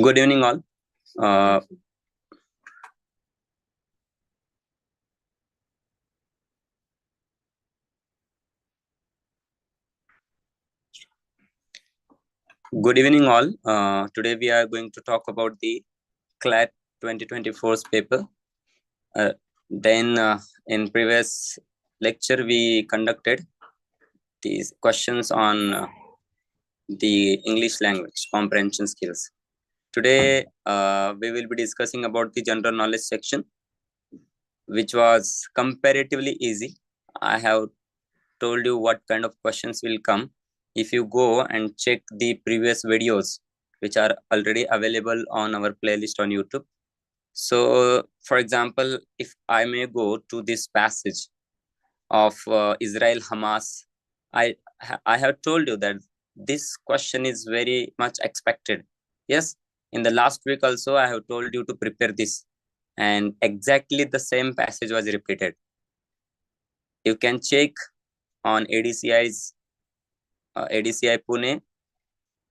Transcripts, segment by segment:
Good evening, all. Uh, Good evening, all. Today we are going to talk about the CLAT 2024's paper. Then, in previous lecture, we conducted these questions on the English language comprehension skills. Today, we will be discussing about the general knowledge section, which was comparatively easy. I have told you what kind of questions will come if you go and check the previous videos which are already available on our playlist on YouTube. So, for example, if I may go to this passage of Israel Hamas, I have told you that this question is very much expected. Yes, in the last week also I have told you to prepare this, and exactly the same passage was repeated. You can check on ADCI's ADCI Pune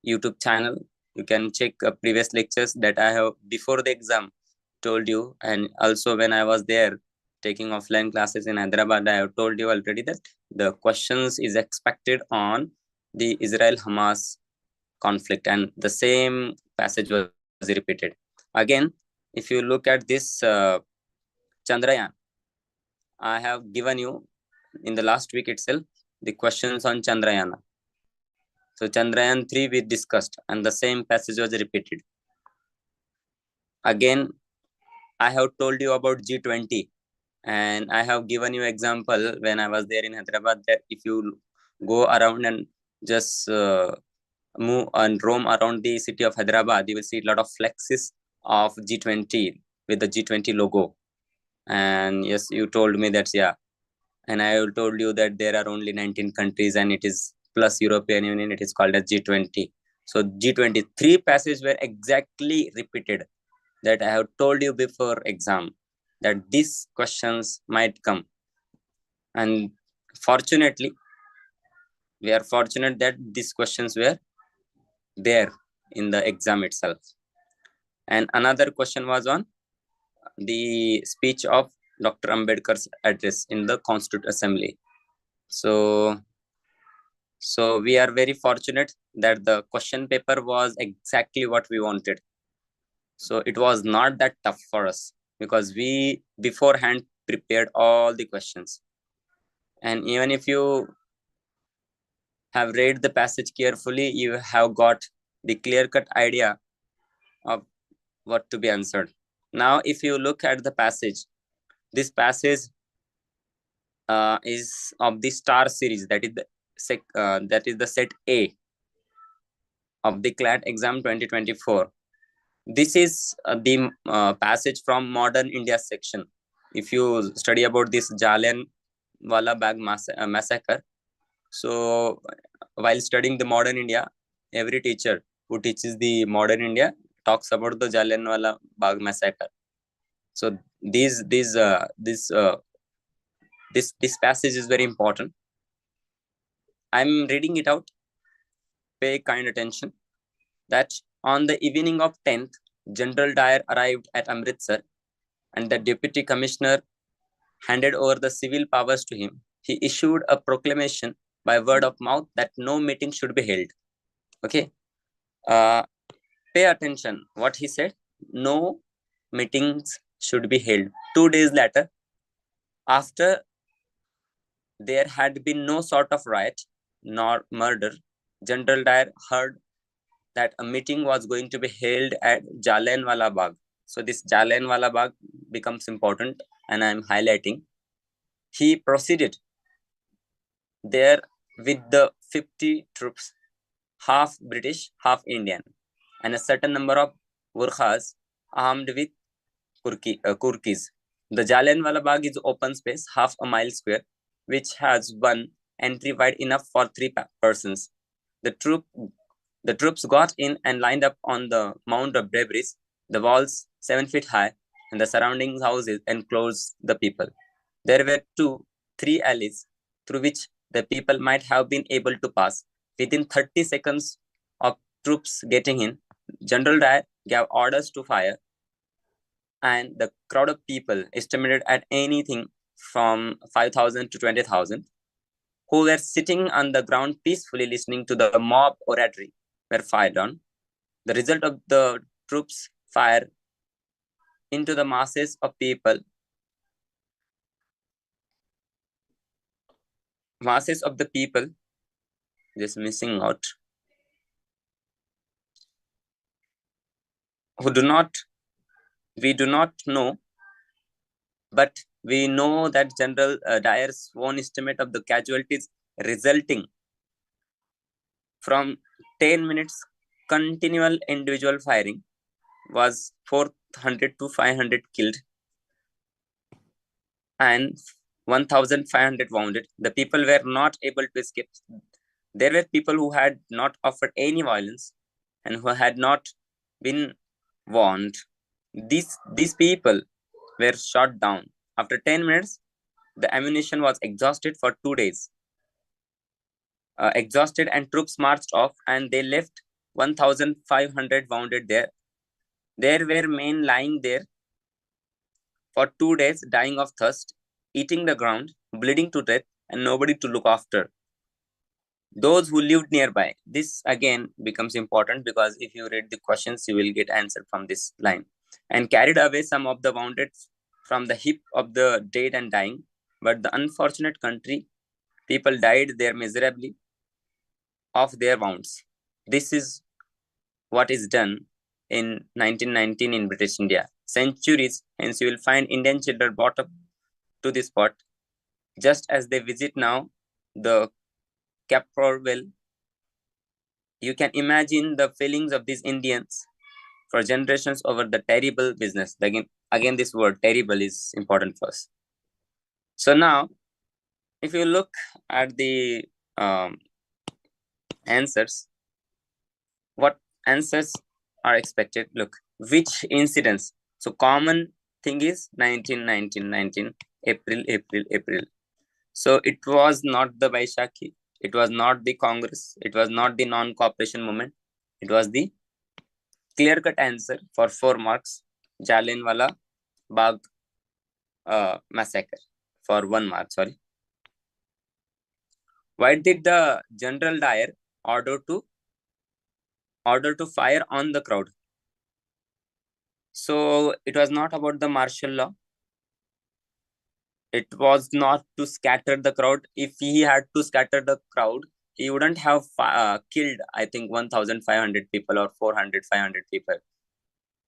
YouTube channel. You can check previous lectures that I have before the exam told you, and also when I was there taking offline classes in Hyderabad, I have told you already that the questions is expected on the Israel-Hamas conflict, and the same passage was repeated. Again, if you look at this Chandrayaan, I have given you in the last week itself the questions on Chandrayaan. So Chandrayaan 3 we discussed, and the same passage was repeated. Again, I have told you about G20, and I have given you example when I was there in Hyderabad that if you go around and just move and roam around the city of Hyderabad, you will see a lot of flexes of G20 with the G20 logo. And yes, you told me that, yeah. And I have told you that there are only 19 countries and it is plus European Union, it is called as G20. So G23 passages were exactly repeated that I have told you before exam that these questions might come. And fortunately, we are fortunate that these questions were there in the exam itself. And another question was on the speech of Dr. Ambedkar's address in the Constituent Assembly. So we are very fortunate that the question paper was exactly what we wanted. So it was not that tough for us because we beforehand prepared all the questions. And even if you have read the passage carefully, you have got the clear-cut idea of what to be answered. Now, if you look at the passage, this passage is of the star series, that is the set A of the CLAT exam 2024. This is the passage from Modern India section. If you study about this Jallianwala Bagh massacre, so while studying the Modern India, every teacher who teaches the Modern India talks about the Jallianwala Bagh massacre. So this passage is very important. I'm reading it out. Pay kind attention. That on the evening of 10th, General Dyer arrived at Amritsar, and the Deputy Commissioner handed over the civil powers to him. He issued a proclamation by word of mouth that no meeting should be held. Okay. Pay attention. What he said, no meetings should be held. 2 days later, after there had been no sort of riot nor murder, General Dyer heard that a meeting was going to be held at Jallianwala Bagh. So this Jallianwala Bagh becomes important, and I am highlighting. He proceeded there with the 50 troops, half British, half Indian, and a certain number of Gurkhas armed with kurkis. The Jallianwala Bagh is open space, half a mile square, which has one entry wide enough for 3 persons. The troops got in and lined up on the Mount of Debris, the walls 7 feet high, and the surrounding houses enclosed the people. There were 2-3 alleys through which the people might have been able to pass. Within 30 seconds of troops getting in, General Dyer gave orders to fire, and the crowd of people, estimated at anything from 5,000 to 20,000, who were sitting on the ground peacefully listening to the mob oratory, were fired on. The result of the troops' fire into the masses of people, masses of the people, just missing out, who we do not know, but we know that General Dyer's own estimate of the casualties resulting from 10 minutes continual individual firing was 400 to 500 killed and 1,500 wounded. The people were not able to escape. There were people who had not offered any violence and who had not been warned. These people were shot down. After 10 minutes, the ammunition was exhausted for 2 days. Exhausted, and troops marched off, and they left 1,500 wounded there. There were men lying there for 2 days, dying of thirst, eating the ground, bleeding to death, and nobody to look after. Those who lived nearby. This again becomes important because if you read the questions, you will get answer from this line. And carried away some of the wounded from the heap of the dead and dying. But the unfortunate country, people died there miserably of their wounds. This is what is done in 1919 in British India. Centuries, hence you will find Indian children brought up to this spot, just as they visit now the Cape Corwell. You can imagine the feelings of these Indians for generations over the terrible business. Again, this word terrible is important for us. So now, if you look at the answers, what answers are expected? Look, which incidents? So common thing is 19, April. So it was not the Vaishakhi. It was not the Congress. It was not the non-cooperation movement. It was the clear-cut answer for 4 marks. Jallianwala Bagh massacre for 1 mark. Sorry. Why did the General Dyer order to fire on the crowd? So it was not about the martial law. It was not to scatter the crowd. If he had to scatter the crowd, he wouldn't have killed, I think, 1,500 people or 400, 500 people.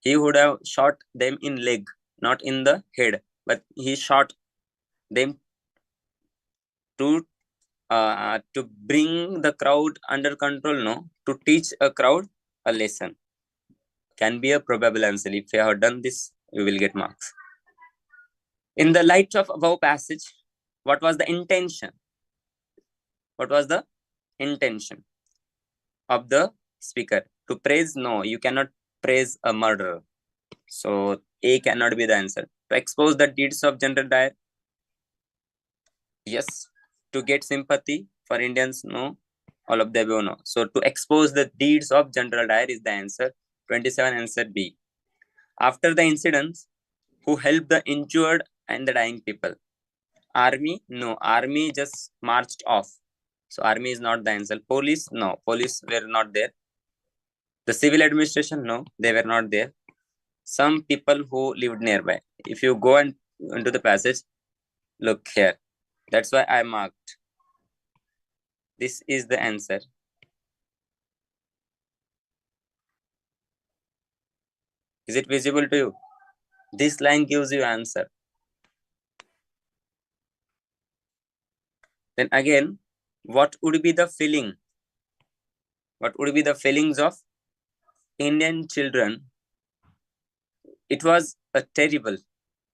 He would have shot them in leg, not in the head, but he shot them to bring the crowd under control, no, to teach a crowd a lesson. Can be a probable answer. If you have done this, you will get marks. In the light of above passage, what was the intention? What was the intention of the speaker? To praise? No, you cannot praise a murderer. So A cannot be the answer. To expose the deeds of General Dyer? Yes. To get sympathy for Indians? No. All of the above, no. So to expose the deeds of General Dyer is the answer. 27, answer B. After the incidents, who helped the injured and the dying people? Army? No. Army just marched off. So army is not the answer. Police? No. Police were not there. The civil administration? No. They were not there. Some people who lived nearby. If you go into the passage, look here. That's why I marked. This is the answer. Is it visible to you? This line gives you answer. Then again, what would be the feeling? What would be the feelings of Indian children? It was a terrible.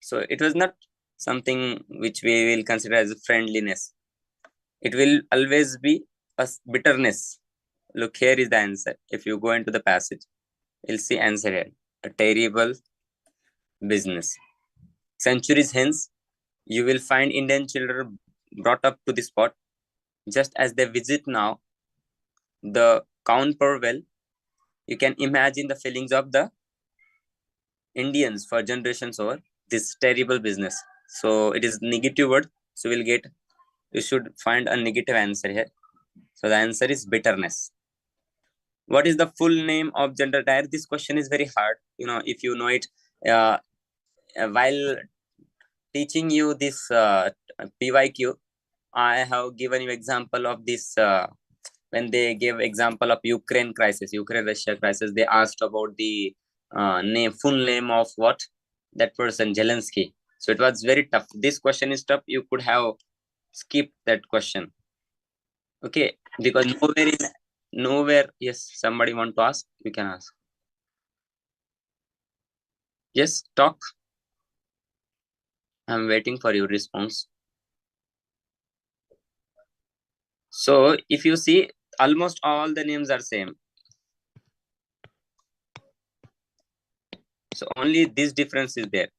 So it was not something which we will consider as a friendliness. It will always be a bitterness. Look, here is the answer. If you go into the passage, you'll see answer here. A terrible business. Centuries hence, you will find Indian children brought up to the spot, just as they visit now the Count Well. You can imagine the feelings of the Indians for generations over this terrible business. So it is negative word. So you should find a negative answer here. So the answer is bitterness. What is the full name of general tire? This question is very hard. If you know it, while teaching you this PYQ, I have given you example of this. When they gave example of Ukraine Russia crisis, they asked about the full name of what that person, Zelensky. So it was very tough. This question is tough. You could have skipped that question. Okay, because nowhere. Yes, somebody want to ask? You can ask. Yes, talk. I'm waiting for your response. So if you see, almost all the names are same. So only this difference is there.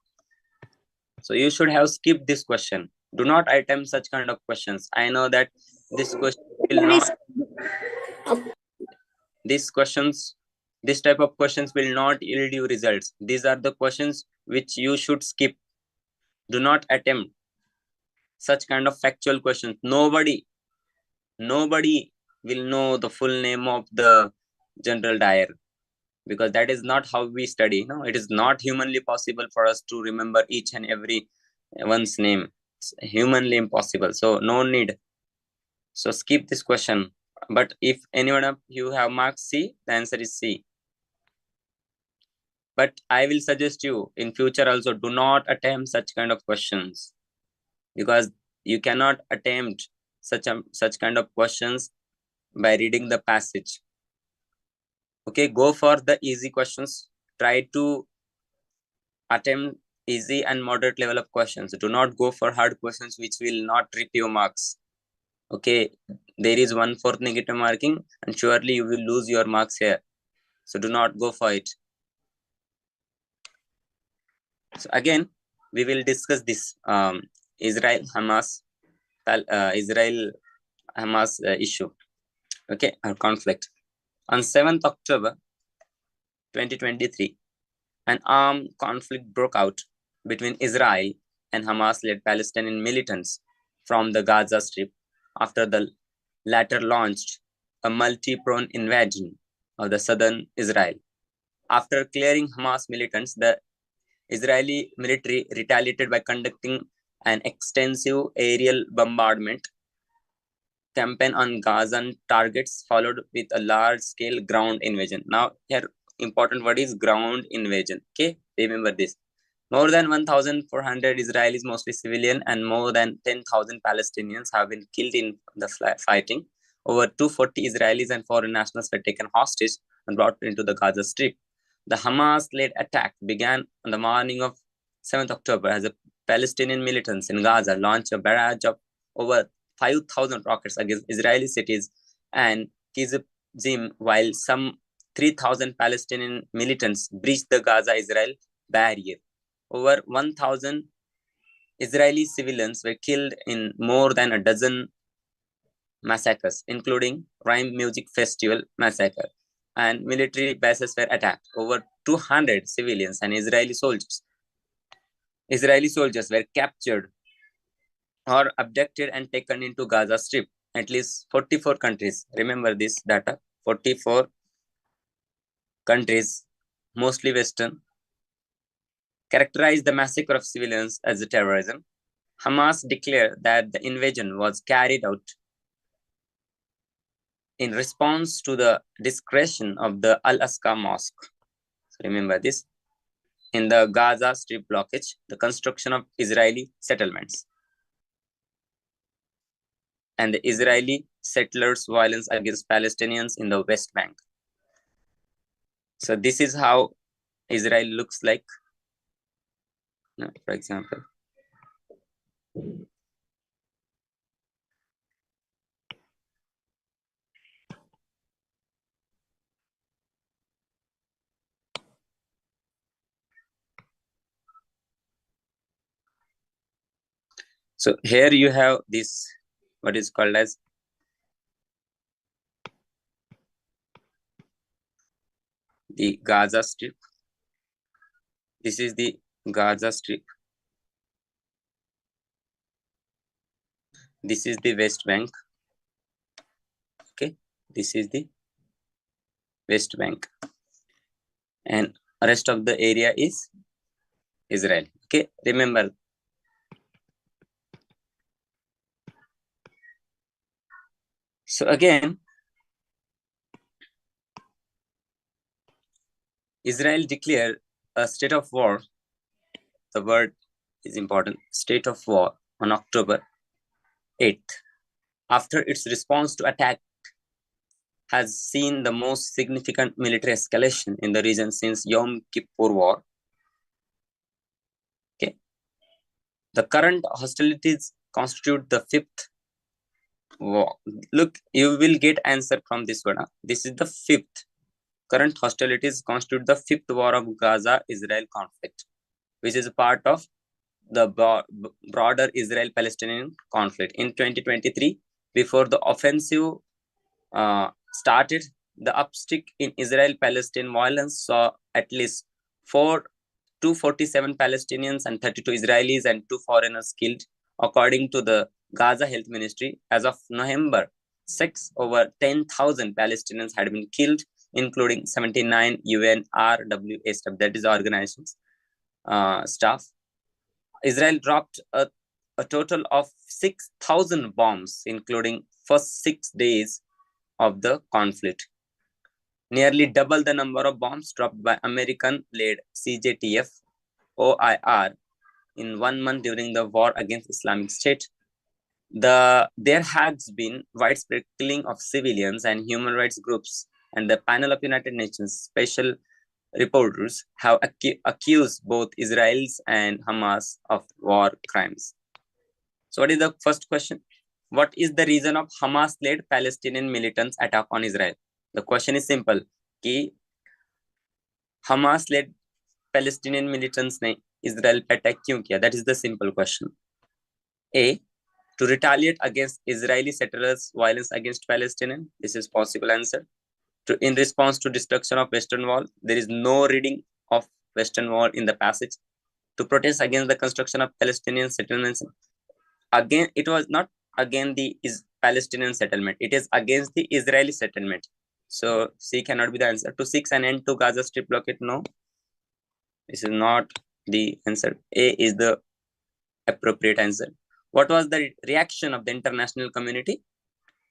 So you should have skipped this question. Do not attempt such kind of questions. I know that this question will not. This type of questions will not yield you results. These are the questions which you should skip. Do not attempt such kind of factual questions. Nobody will know the full name of the general Dyer, because that is not how we study. No, it is not humanly possible for us to remember each and every one's name. It's humanly impossible. So no need. So skip this question. But if anyone of you have marked C, the answer is C. But I will suggest you in future also, do not attempt such kind of questions, because you cannot attempt such kind of questions by reading the passage. Okay, go for the easy questions. Try to attempt easy and moderate level of questions. Do not go for hard questions which will not rip your marks. Okay, there is 1/4 negative marking, and surely you will lose your marks here. So do not go for it. So again, we will discuss this Israel Hamas issue. Okay, our conflict. On 7th October 2023, an armed conflict broke out between Israel and Hamas-led Palestinian militants from the Gaza Strip after the latter launched a multi-pronged invasion of the southern Israel. After clearing Hamas militants, the Israeli military retaliated by conducting an extensive aerial bombardment campaign on Gazan targets, followed with a large-scale ground invasion. Now, here important word is ground invasion. Okay, remember this. More than 1,400 Israelis, mostly civilian, and more than 10,000 Palestinians have been killed in the fighting. Over 240 Israelis and foreign nationals were taken hostage and brought into the Gaza Strip. The Hamas-led attack began on the morning of 7th October as the Palestinian militants in Gaza launched a barrage of over 5,000 rockets against Israeli cities and Kizim, while some 3,000 Palestinian militants breached the Gaza-Israel barrier. Over 1,000 Israeli civilians were killed in more than a dozen massacres, including Rhyme Music Festival massacre, and military bases were attacked. Over 200 civilians and Israeli soldiers were captured or abducted and taken into Gaza Strip. At least 44 countries, remember this data, 44 countries, mostly Western, characterized the massacre of civilians as a terrorism. Hamas declared that the invasion was carried out in response to the discretion of the Al-Aqsa Mosque. So remember this. In the Gaza Strip blockage, the construction of Israeli settlements, and the Israeli settlers' violence against Palestinians in the West Bank. So this is how Israel looks like. For example, so here you have this, what is called as the Gaza Strip. This is the Gaza Strip. This is the West Bank. Okay, this is the West Bank, and rest of the area is Israel. Okay, remember. So again, Israel declared a state of war. The word is important. State of war on October 8th, after its response to attack has seen the most significant military escalation in the region since Yom Kippur War. Okay, the current hostilities constitute the fifth war. Look, you will get answer from this one. This is the fifth. Current hostilities constitute the fifth war of Gaza-Israel conflict, which is a part of the broader Israel-Palestinian conflict. In 2023, before the offensive started, the upstick in Israel-Palestine violence saw at least 247 Palestinians and 32 Israelis and 2 foreigners killed, according to the Gaza Health Ministry. As of November 6, over 10,000 Palestinians had been killed, including 79 UNRWA, that is organizations staff. Israel dropped a total of 6,000 bombs, including first 6 days of the conflict, nearly double the number of bombs dropped by American-led CJTF OIR in 1 month during the war against Islamic State. There has been widespread killing of civilians, and human rights groups and the panel of United Nations special reporters have accused both Israelis and Hamas of war crimes. So what is the first question? What is the reason of Hamas-led Palestinian militants' attack on Israel? The question is simple. कि Hamas-led Palestinian militants ने Israel पे attack क्यों किया? That is the simple question. A. To retaliate against Israeli settlers' violence against Palestinians. This is possible answer. In response to destruction of Western Wall, there is no reading of Western Wall in the passage. To protest against the construction of Palestinian settlements. Again, it was not against the Palestinian settlement. It is against the Israeli settlement. So C cannot be the answer. To seek an end to Gaza Strip blockade, no. This is not the answer. A is the appropriate answer. What was the reaction of the international community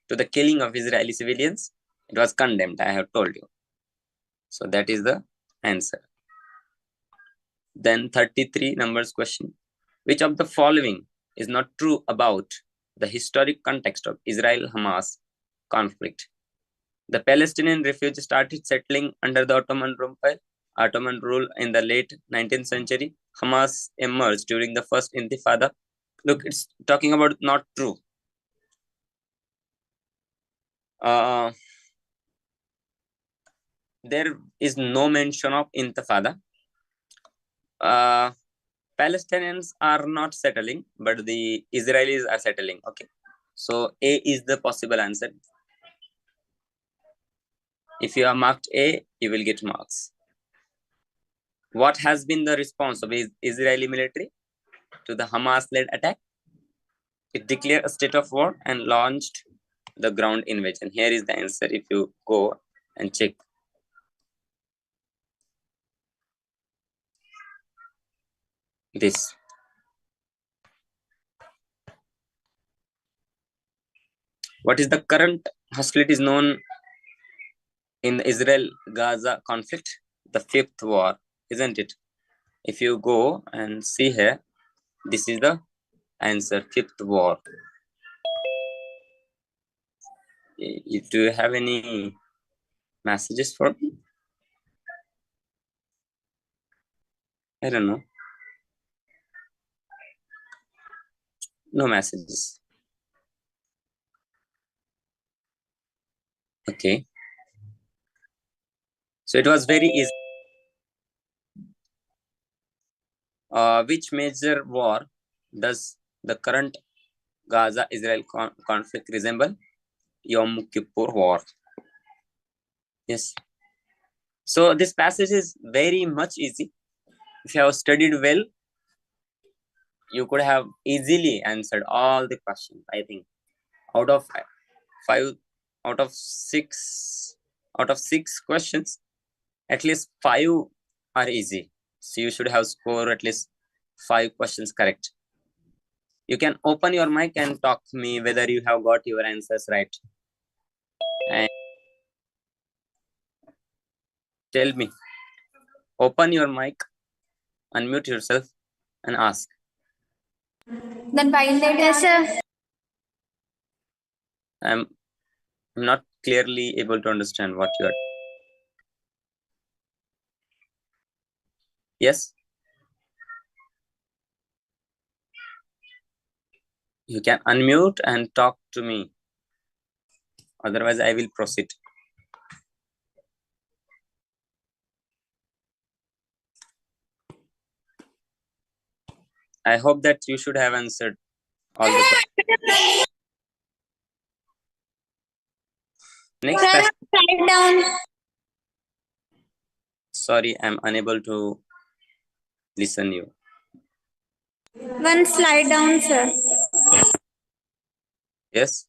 to the killing of Israeli civilians? It was condemned, I have told you. So that is the answer. Then 33 numbers question. Which of the following is not true about the historic context of Israel-Hamas conflict? The Palestinian refugees started settling under the Ottoman rule in the late 19th century. Hamas emerged during the first Intifada. Look, it's talking about not true. There is no mention of Intifada. Palestinians are not settling, but the Israelis are settling. Okay, so A is the possible answer. If you have marked A, you will get marks. What has been the response of Israeli military to the Hamas-led attack? It declared a state of war and launched the ground invasion. Here is the answer if you go and check. This. What is the current hostilities known in the Israel-Gaza conflict? The fifth war, isn't it? If you go and see here, this is the answer, fifth war. Do you have any messages for me? I don't know. No messages. Okay. So it was very easy. Which major war does the current Gaza-Israel conflict resemble? Yom Kippur War. Yes. So this passage is very much easy. If you have studied well, you could have easily answered all the questions. I think out of five, out of six questions, at least 5 are easy. So you should have scored at least 5 questions correct. You can open your mic and talk to me whether you have got your answers right. And tell me, open your mic, unmute yourself and ask. Then violate. Yes, sir. I'm not clearly able to understand what you are. Yes? You can unmute and talk to me. Otherwise, I will proceed. I hope that you should have answered all the questions. Next question. Slide down. Sorry, I'm unable to listen you. One slide down, sir. Yes?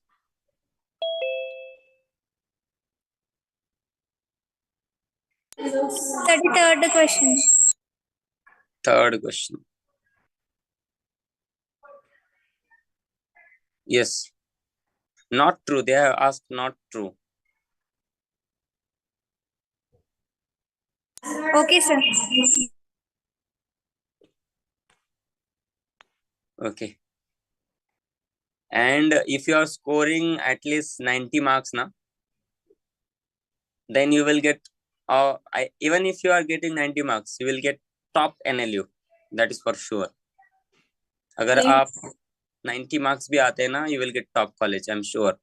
33rd question. Third question. Yes. Not true. They have asked not true. Okay, sir. Okay. And if you are scoring at least 90 marks now, then you will get, even if you are getting 90 marks, you will get top NLU. That is for sure. अगर आप 90 marks भी आते हैं ना, you will get top college, I'm sure.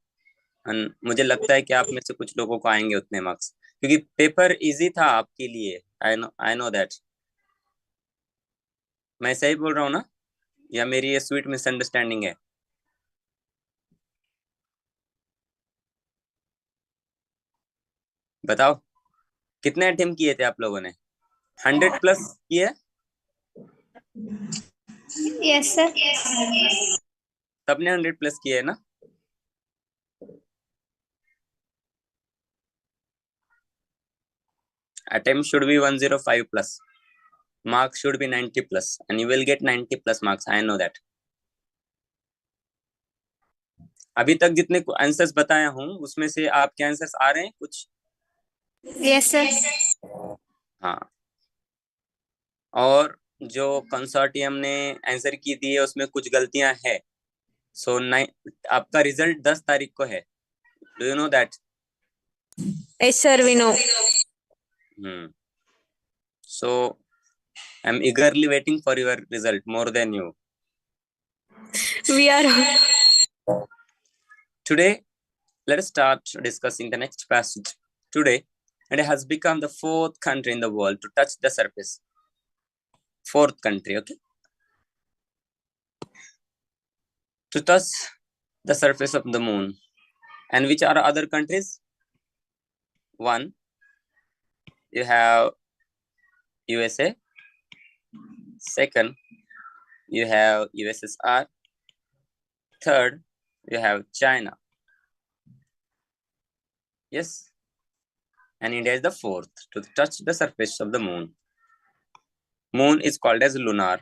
And मुझे लगता है कि आप में से कुछ लोगों को आएंगे उतने मार्क्स, क्योंकि पेपर इजी था आपके लिए. I know that. मैं सही बोल रहा हूँ ना, या मेरी ये स्वीट मिसअंडरस्टैंडिंग है? बताओ, कितने अटेम्प्ट किए थे आप लोगों ने? 100 प्लस किए? Yes, sir. सबने 100 प्लस किए है ना? Attempt should be 105 plus. Marks should be 90 plus, and you will get 90 plus marks. I know that. अभी तक जितने आंसर्स बताया हूँ उसमें से आपके आंसर्स आ रहे हैं कुछ? Yes, sir. हाँ. और जो कंसोर्टियम ने आंसर की दी है उसमें कुछ गलतियां है. सो आपका रिजल्ट 10 तारीख को है. Do you know that? Yes, sir, we know. So I'm eagerly waiting for your result more than you. We are. Today, let us start discussing the next passage. Today, India has become the 4th country in the world to touch the surface. 4th country, okay? To touch the surface of the moon. And which are other countries? 1, you have USA. 2nd, you have USSR. 3rd, you have China. Yes. And India is the 4th to touch the surface of the moon. Moon is called as lunar.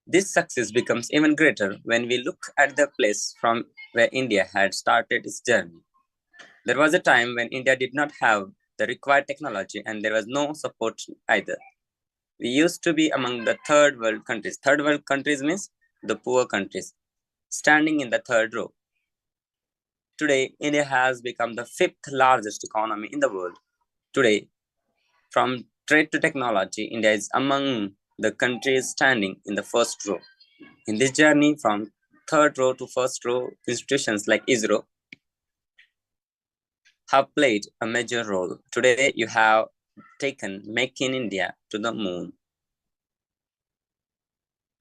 This success becomes even greater when we look at the place from where India had started its journey. There was a time when India did not have the required technology and there was no support either. We used to be among the third world countries. Third world countries means the poor countries, standing in the 3rd row. Today, India has become the 5th largest economy in the world. Today, from trade to technology, India is among the countries standing in the 1st row. In this journey from 3rd row to 1st row, institutions like ISRO have played a major role. Today, you have taken Make in India to the moon.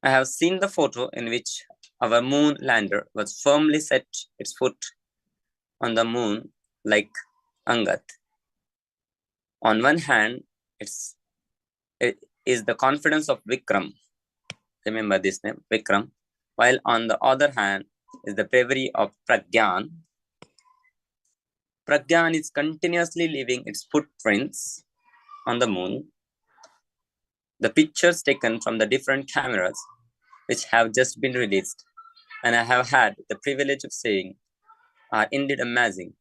I have seen the photo in which our moon lander was firmly set its foot on the moon like Angat. On one hand, its is the confidence of Vikram. Remember this name, Vikram. While on the other hand is the bravery of Pragyan. Pragyan is continuously leaving its footprints on the moon. The pictures taken from the different cameras, which have just been released, and I have had the privilege of seeing, are indeed amazing.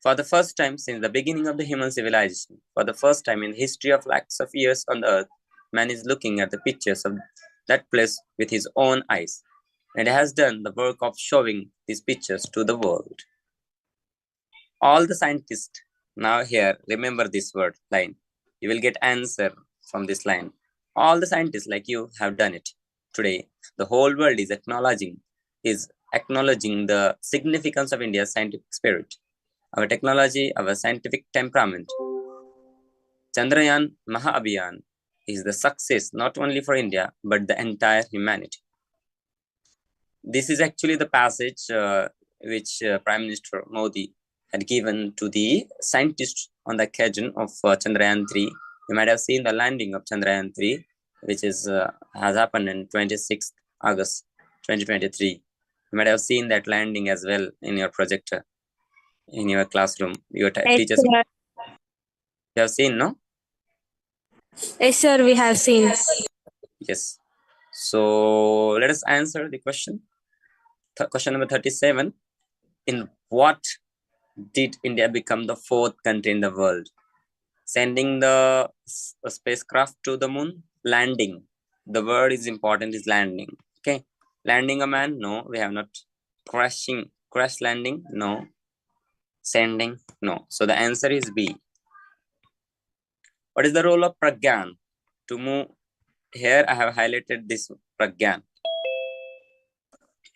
For the first time since the beginning of the human civilization, for the first time in the history of lakhs of years on the earth, man is looking at the pictures of that place with his own eyes, and has done the work of showing these pictures to the world. All the scientists now here, remember this word line. You will get answer from this line. All the scientists like you have done it. Today, the whole world is acknowledging the significance of India's scientific spirit, our technology, our scientific temperament. Chandrayaan Mahabhiyan is the success not only for India, but the entire humanity. This is actually the passage which Prime Minister Modi had given to the scientists on the occasion of Chandrayaan 3. You might have seen the landing of Chandrayaan 3, which is has happened in 26th August 2023. You might have seen that landing as well in your projector, in your classroom. Your teachers, sir. you have seen, no? Yes, sir, we have seen. Yes. So let us answer the question. Question number 37. In what did India become the fourth country in the world? Sending the spacecraft to the moon? Landing. The word is important, is landing. Okay. Landing a man? No, we have not. Crash landing? No. Sending? No. So the answer is B. What is the role of Pragyan? To move here, I have highlighted this Pragyan.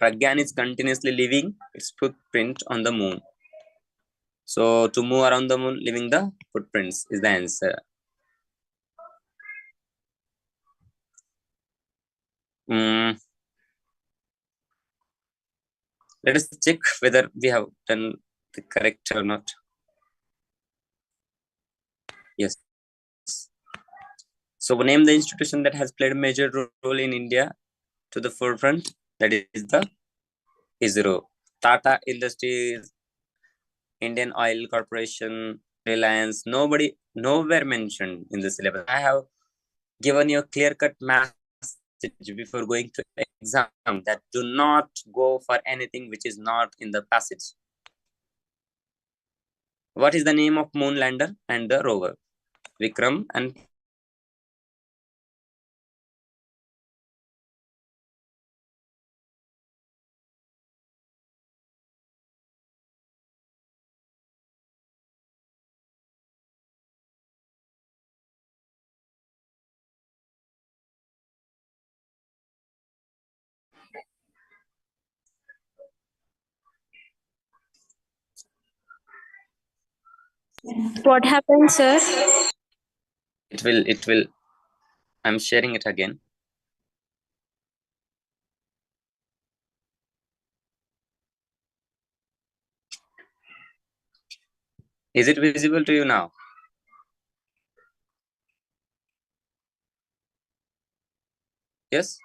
Pragyan is continuously leaving its footprint on the moon. So to move around the moon, leaving the footprints is the answer. Let us check whether we have done the correct or not. Yes. So name the institution that has played a major role in India to the forefront. That is the ISRO. Tata Industries, Indian Oil Corporation, Reliance, nowhere mentioned in the syllabus. I have given you a clear-cut message before going to exam that do not go for anything which is not in the passage. What is the name of moon lander and the rover? Vikram and What happened, sir? it will. I'm sharing it again. Is it visible to you now? Yes.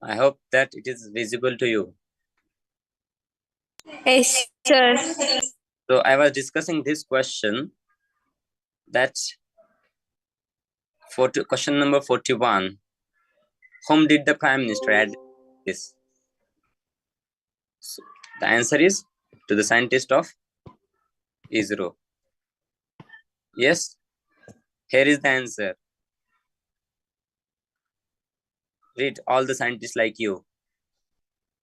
I hope that it is visible to you. Yes, sir. So I was discussing this question that for question number 41. Whom did the Prime Minister add this? So the answer is to the scientist of ISRO. Yes. Here is the answer. Read all the scientists like you.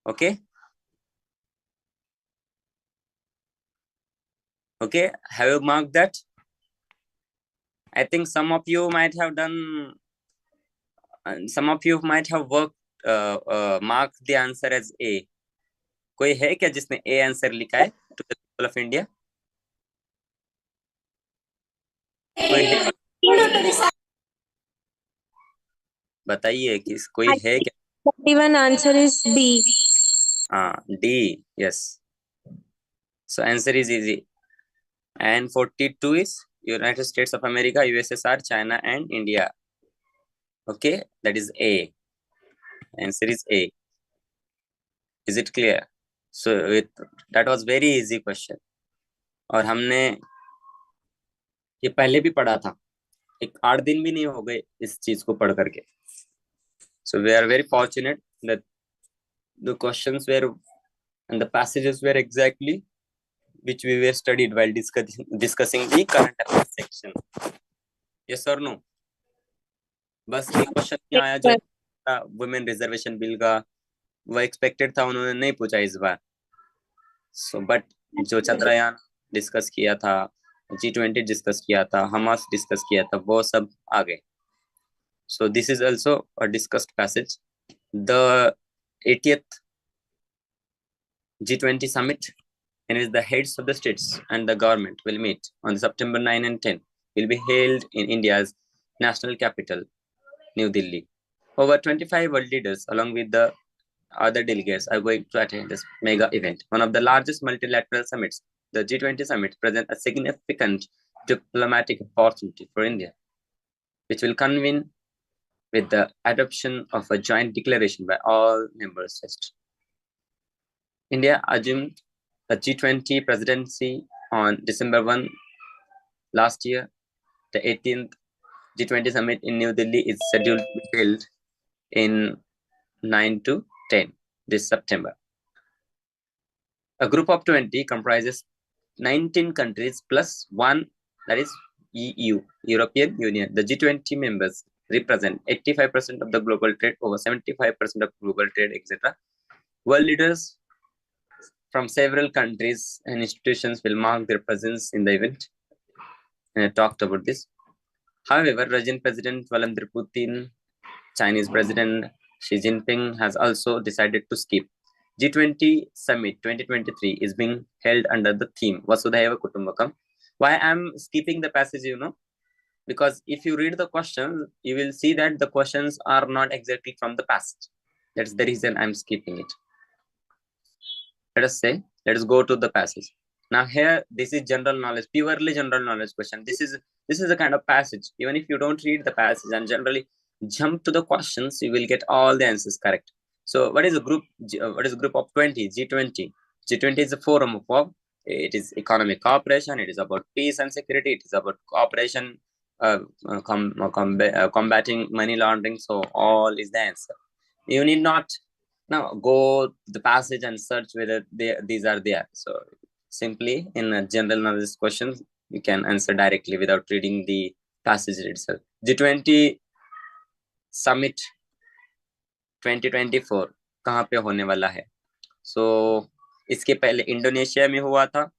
Okay. Okay. Have you marked that? I think some of you might have done, some of you might have marked the answer as A. कोई है क्या जिसने A answer लिखा है to the people of India? कोई है? बताइए कि कोई है क्या? 41 answer is B. D. Yes. So answer is easy. And 42 is United States of America, USSR, China, and India. Okay, that is A. Answer is A. Is it clear? So that was very easy question. और हमने ये पहले भी पढ़ा था, एक 8 दिन भी नहीं हो गए इस चीज को पढ़ करके. So we are very fortunate that the questions were and the passages were exactly which we were studied while discussing the current affairs section. Yes or no? बस एक क्वेश्चन नहीं आया जो वुमेन रिजर्वेशन बिल का, वो expected था, उन्होंने नहीं पूछा इस बार. सो बट जो चंद्रयान डिस्कस किया था, G20 डिस्कस किया था, हमास डिस्कस किया था, वो सब आ गए. So this is also a discussed passage. The 80th G20 summit, in which the heads of the states and the government will meet on September 9 and 10, will be held in India's national capital, New Delhi. Over 25 world leaders, along with the other delegates, are going to attend this mega event. One of the largest multilateral summits, the G20 summit presents a significant diplomatic opportunity for India, which will convene with the adoption of a joint declaration by all member states. India assumed the G20 presidency on December 1 last year. The 18th G20 summit in New Delhi is scheduled to be held in 9 to 10 this September. A group of 20 comprises 19 countries plus one, that is EU, European Union. The G20 members represent 85% of the global trade, over 75% of global trade, etc. World leaders from several countries and institutions will mark their presence in the event. And I talked about this. However, Russian President Vladimir Putin, Chinese President Xi Jinping has also decided to skip. G20 Summit 2023 is being held under the theme Vasudhaiva Kutumbakam. Why I'm skipping the passage, because if you read the questions, you will see that the questions are not exactly from the passage. That's the reason I'm skipping it. Let us go to the passage. Now here, this is general knowledge, purely general knowledge question. This is a kind of passage. Even if you don't read the passage and generally jump to the questions, you will get all the answers correct. So what is a group? What is a group of 20? G20. G20 is a forum of, it is economic cooperation. It is about peace and security. It is about cooperation, combating money laundering. So all is the answer. You need not now go the passage and search whether these are there. So simply in a general knowledge questions, you can answer directly without reading the passage itself. G20 summit 2024 कहाँ पे होने वाला है? So इसके पहले Indonesia में हुआ था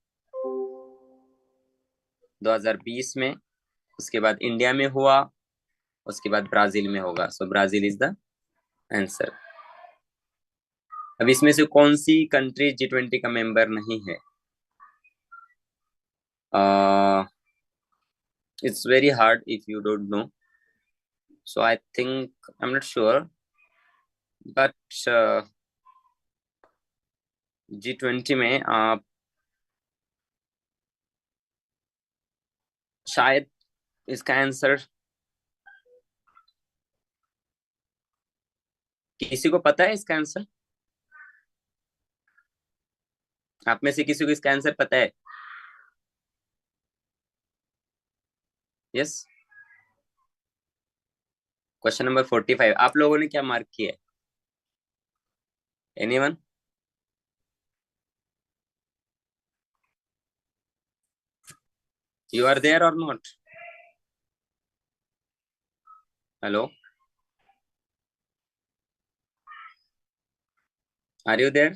2020 में, उसके बाद इंडिया में हुआ, उसके बाद ब्राजील में होगा. So Brazil is the answer. अब इसमें से कौन सी कंट्री G20 का मेंबर नहीं है? It's very hard if you don't know. So I think, I'm not sure, but G20 में आप शायद इसका आंसर किसी को पता है? इसका आंसर आप में से किसी को इसका आंसर पता है? यस. क्वेश्चन नंबर 45 आप लोगों ने क्या मार्क किया है? Anyone? You are there or not? Hello? Are you there?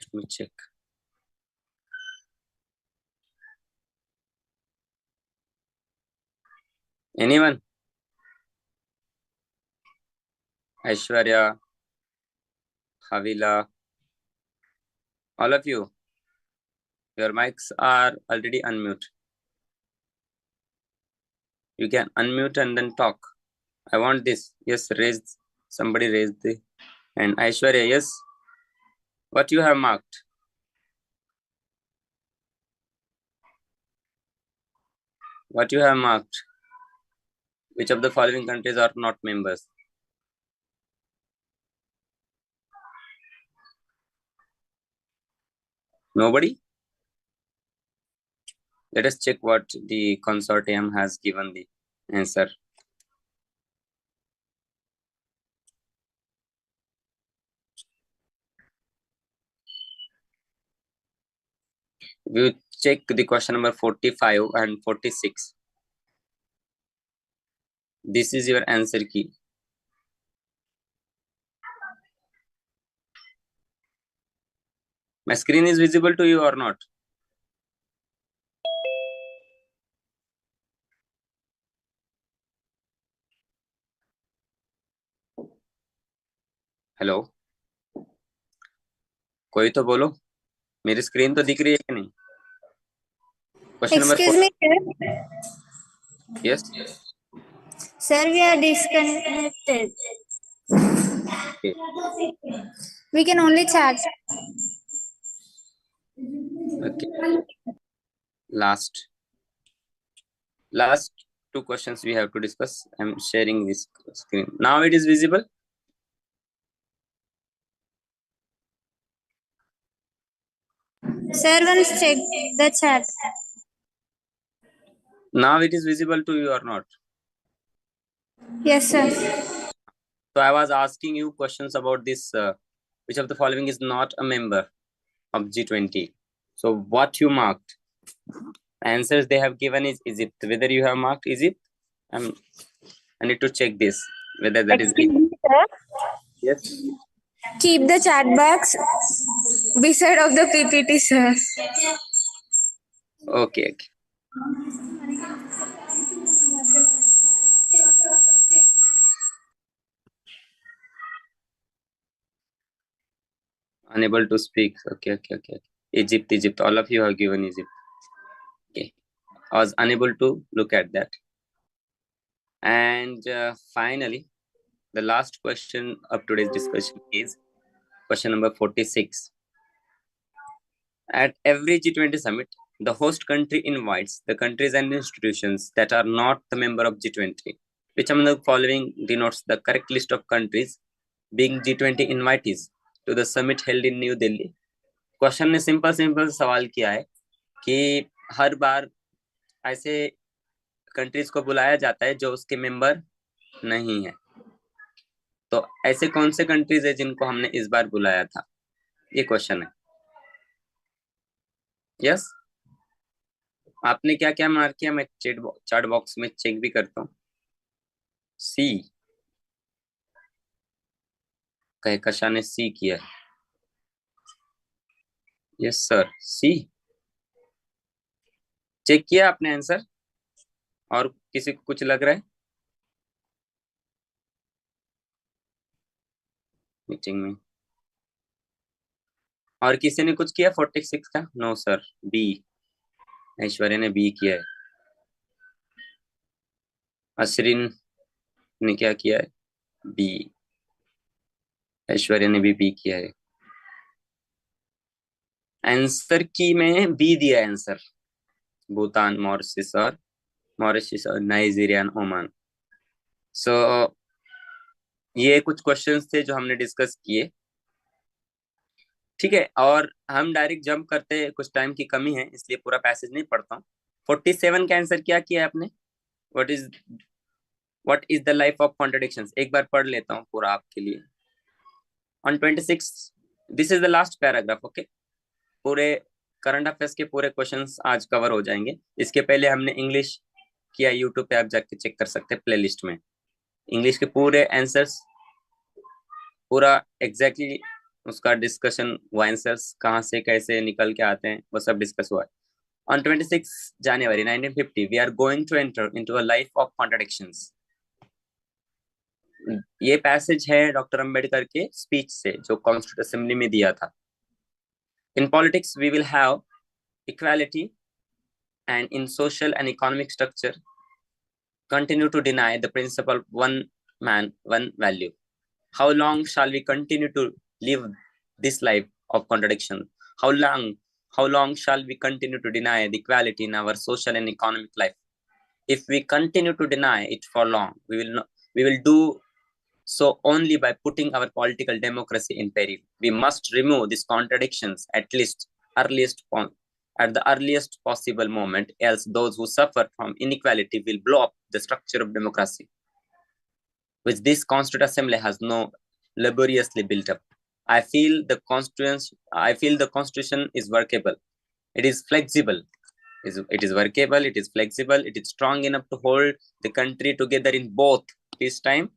Let me check. Anyone? Aishwarya, Havila, all of you, your mics are already unmute. You can unmute and then talk. I want this. Yes, somebody raised the, and Aishwarya, yes. What you have marked? What you have marked? Which of the following countries are not members? Nobody? Let us check what the consortium has given the answer. We will check the question number 45 and 46. This is your answer key. My screen is visible to you or not? Hello, कोई तो बोलो, मेरी screen तो दिख रही है कि नहीं? Question number Excuse me, sir. Yes. Sir, we are disconnected. Okay. We can only chat. Okay. Last two questions we have to discuss. I'm sharing this screen. Now it is visible. Sir, once check the chat. Now it is visible to you or not? Yes, sir. So I was asking you questions about this. Which of the following is not a member of G20? So what you marked? Answers they have given is Egypt. Whether you have marked Egypt, I need to check this whether that is. Excuse me, sir. Yes. Keep the chat box beside of the PPT, sir. Okay. Unable to speak. Okay. Egypt. All of you have given Egypt. Okay. I was unable to look at that. And finally, the last question of today's discussion is question number 46. At every G20 summit, the host country invites the countries and institutions that are not the member of G20. Which among the following denotes the correct list of countries being G20 invitees to the summit held in New Delhi? Question ने simple सवाल किया है कि हर बार ऐसे countries को बुलाया जाता है जो उसके मेंबर नहीं है, तो ऐसे कौन से कंट्रीज है जिनको हमने इस बार बुलाया था? ये क्वेश्चन है. यस, आपने क्या क्या मार्क किया? मैं चैट बॉक्स में चेक भी करता हूँ. सी, कहकशा ने सी किया है. यस सर, सी चेक किया आपने आंसर? और किसी को कुछ लग रहा है मीटिंग में? और किसी ने कुछ किया 46 का? No sir, B. ऐश्वर्या ने बी किया है. अशरीन ने क्या किया है? बी. ऐश्वर्या ने भी बी किया है. आंसर की में बी दिया आंसर. भूटान, मॉरिशस और नाइजीरिया, ओमान. सो ये कुछ क्वेश्चंस थे जो हमने डिस्कस किए. ठीक है, और हम डायरेक्ट जंप करते हैं, कुछ टाइम की कमी है इसलिए पूरा पैसेज नहीं पढ़ता हूँ. 47 का आंसर क्या किया है आपने? What is the life of contradictions? एक बार पढ़ लेता हूँ पूरा आपके लिए. On 26 this is the last paragraph. Okay, पूरे करंट अफेयर्स के पूरे क्वेश्चंस आज कवर हो जाएंगे. इसके पहले हमने इंग्लिश किया, यूट्यूब पे आप जाके चेक कर सकते हैं प्लेलिस्ट में. इंग्लिश के पूरे आंसर्स, पूरा एग्जैक्टली उसका डिस्कशन, वो आंसर्स कहाँ से कैसे निकल के आते हैं वो सब डिस्कस हुआ है. On 26 January 1950, we are going to enter into a life of contradictions. ये पैसेज है डॉक्टर अंबेडकर के स्पीच से जो कॉन्स्टिट्यूशन असेंबली में दिया था. In politics, we will have equality, and in social and economic structure, continue to deny the principle one man, one value. How long shall we continue to live this life of contradiction? How long shall we continue to deny the equality in our social and economic life? if we continue to deny it for long, we will do so only by putting our political democracy in peril. We must remove these contradictions at the earliest possible moment, else those who suffer from inequality will blow up the structure of democracy, which this Constituent Assembly has no laboriously built up. I feel the Constitution is workable. It is flexible. It is workable. It is flexible. It is strong enough to hold the country together in both peacetime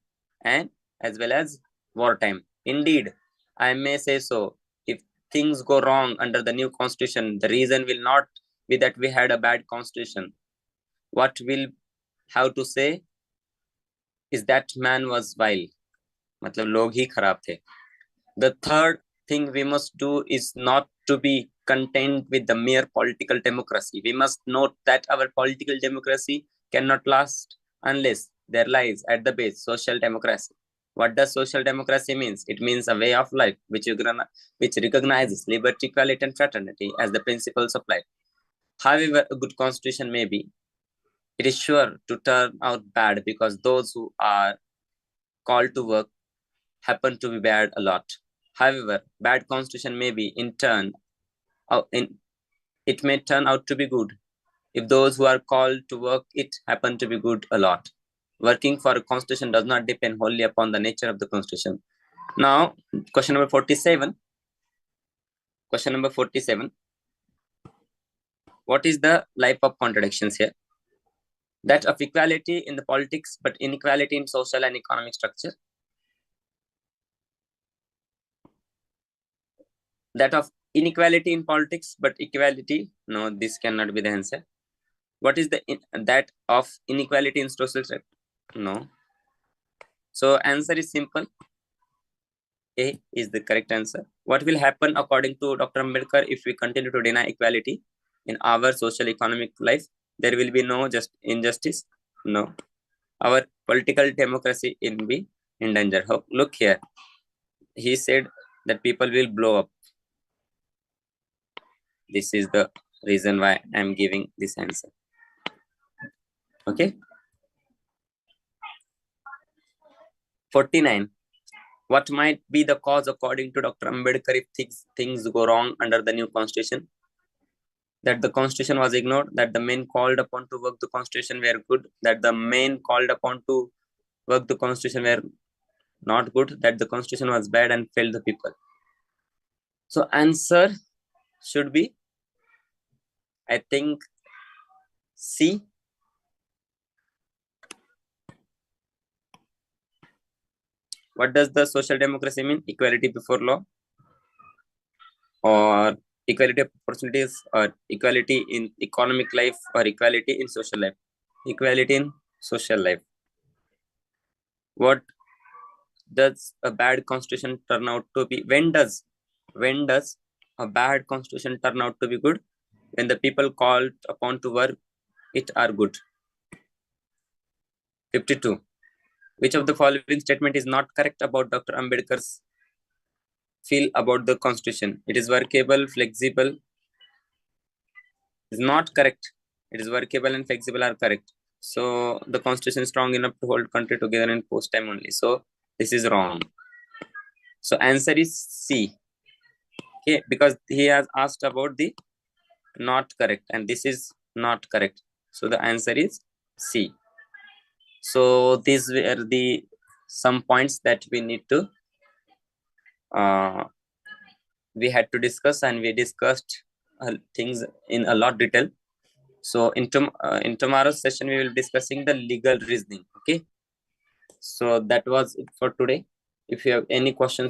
and as well as wartime. Indeed, I may say so. If things go wrong under the new Constitution, the reason will not be that we had a bad Constitution. What we'll have to say is that man was vile. मतलब लोग ही खराब थे. The third thing we must do is not to be content with the mere political democracy. We must note that our political democracy cannot last unless there lies at the base social democracy. What does social democracy means? It means a way of life which recognizes liberty, equality, and fraternity as the principles of life. However a good constitution may be, it is sure to turn out bad because those who are called to work happen to be bad a lot. However, bad constitution may be it may turn out to be good if those who are called to work it happen to be good a lot. Working for a constitution does not depend wholly upon the nature of the constitution. Now, question number 47. Question number 47. What is the life of contradictions here? That of equality in the politics, but inequality in social and economic structure. That of inequality in politics, but equality. No, this cannot be the answer. What is that of inequality in social structure? No. So answer is simple. A is the correct answer. What will happen according to Dr. Ambedkar if we continue to deny equality in our social economic life? There will be no injustice. No. Our political democracy will be in danger. Look here. He said that people will blow up. This is the reason why I'm giving this answer. Okay. 49. What might be the cause according to Dr. Ambedkar if things go wrong under the new constitution? That the constitution was ignored, that the men called upon to work the constitution were good, that the men called upon to work the constitution were not good, that the constitution was bad and failed the people. So answer should be, I think, C. What does the social democracy mean? Equality before law, or equality of opportunities, or equality in economic life, or equality in social life? Equality in social life. What does a bad constitution turn out to be? When does a bad constitution turn out to be good? When the people called upon to work it are good. 52. Which of the following statement is not correct about Dr. Ambedkar's feel about the constitution? It is workable, flexible. Is not correct. It is workable and flexible are correct. So the constitution is strong enough to hold country together in post time only. So this is wrong. So answer is C. Okay, because he has asked about the not correct, and this is not correct. So the answer is C. So these were some points that we need to we had to discuss, and we discussed things in a lot detail. So in tomorrow's session we will be discussing the legal reasoning. Okay, so that was it for today. If you have any questions